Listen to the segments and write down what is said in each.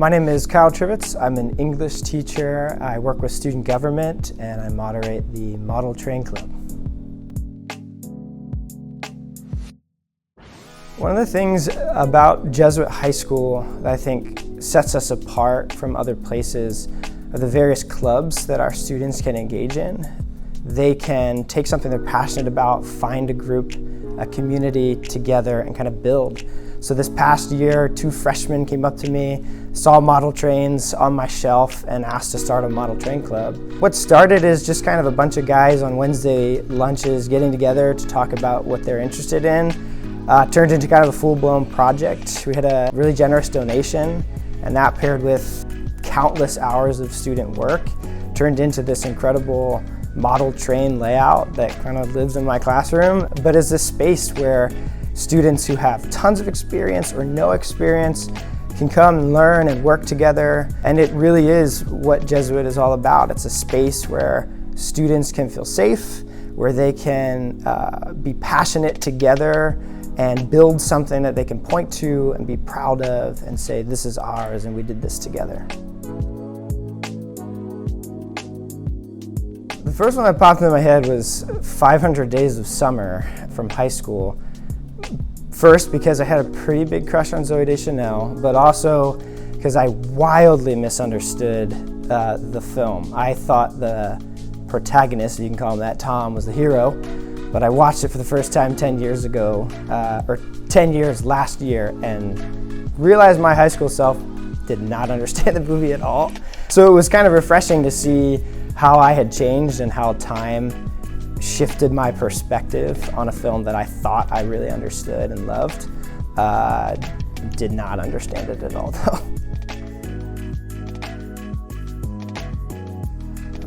My name is Kyle Trivits. I'm an English teacher. I work with student government and I moderate the Model Train Club. One of the things about Jesuit High School that I think sets us apart from other places are the various clubs that our students can engage in. They can take something they're passionate about, find a group, a community together and kind of build. So this past year, 2 freshmen came up to me, saw model trains on my shelf and asked to start a model train club. What started is just kind of a bunch of guys on Wednesday lunches getting together to talk about what they're interested in. Turned into kind of a full-blown project. We had a really generous donation, and that paired with countless hours of student work turned into this incredible model train layout that kind of lives in my classroom, but is this space where students who have tons of experience or no experience can come and learn and work together. And it really is what Jesuit is all about. It's a space where students can feel safe, where they can be passionate together and build something that they can point to and be proud of and say, this is ours and we did this together. The first one that popped into my head was 500 Days of Summer from high school. First, because I had a pretty big crush on Zooey Deschanel, but also because I wildly misunderstood the film. I thought the protagonist, if you can call him that, Tom, was the hero, but I watched it for the first time 10 years ago, or 10 years last year, and realized my high school self did not understand the movie at all. So it was kind of refreshing to see how I had changed and how time shifted my perspective on a film that I thought I really understood and loved. Did not understand it at all, though.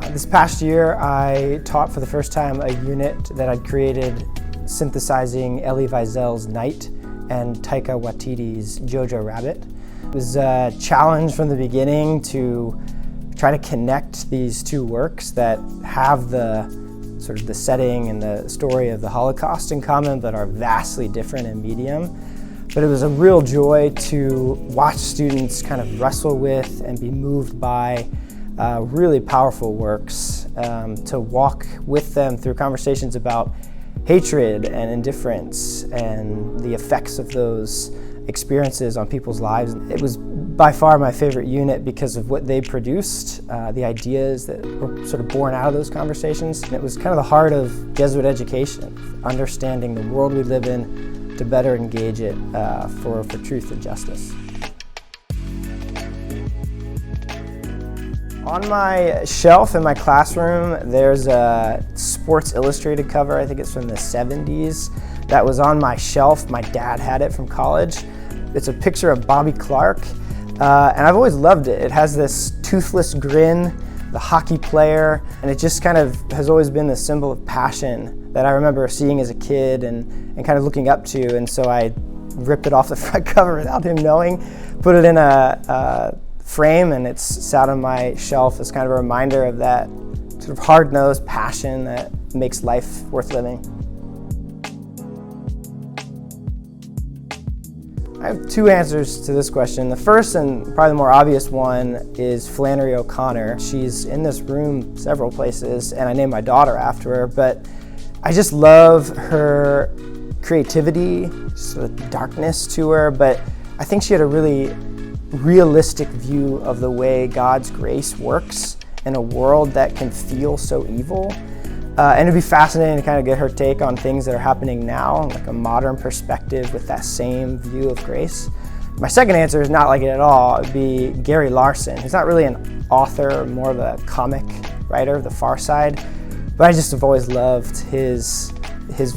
This past year, I taught for the first time a unit that I'd created synthesizing Elie Wiesel's Night and Taika Waititi's Jojo Rabbit. It was a challenge from the beginning to try to connect these 2 works that have the sort of the setting and the story of the Holocaust in common, but are vastly different in medium. But it was a real joy to watch students kind of wrestle with and be moved by really powerful works, to walk with them through conversations about hatred and indifference and the effects of those experiences on people's lives. It was by far my favorite unit because of what they produced, the ideas that were sort of born out of those conversations. And it was kind of the heart of Jesuit education, understanding the world we live in to better engage it for truth and justice. On my shelf in my classroom, there's a Sports Illustrated cover. I think it's from the 70s. That was on my shelf. My dad had it from college. It's a picture of Bobby Clark, and I've always loved it. It has this toothless grin, the hockey player, and it just kind of has always been the symbol of passion that I remember seeing as a kid and kind of looking up to. And so I ripped it off the front cover without him knowing, put it in a frame, and it's sat on my shelf as kind of a reminder of that sort of hard-nosed passion that makes life worth living. I have 2 answers to this question. The first and probably the more obvious one is Flannery O'Connor. She's in this room several places, and I named my daughter after her, but I just love her creativity, sort of darkness to her, but I think she had a really realistic view of the way God's grace works in a world that can feel so evil. And it'd be fascinating to kind of get her take on things that are happening now, like a modern perspective with that same view of grace. My second answer is not like it at all. It'd be Gary Larson. He's not really an author, more of a comic writer of the Far Side, but I just have always loved his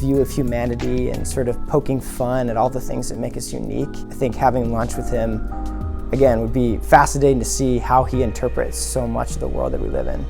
view of humanity and sort of poking fun at all the things that make us unique. I think having lunch with him, again, would be fascinating to see how he interprets so much of the world that we live in.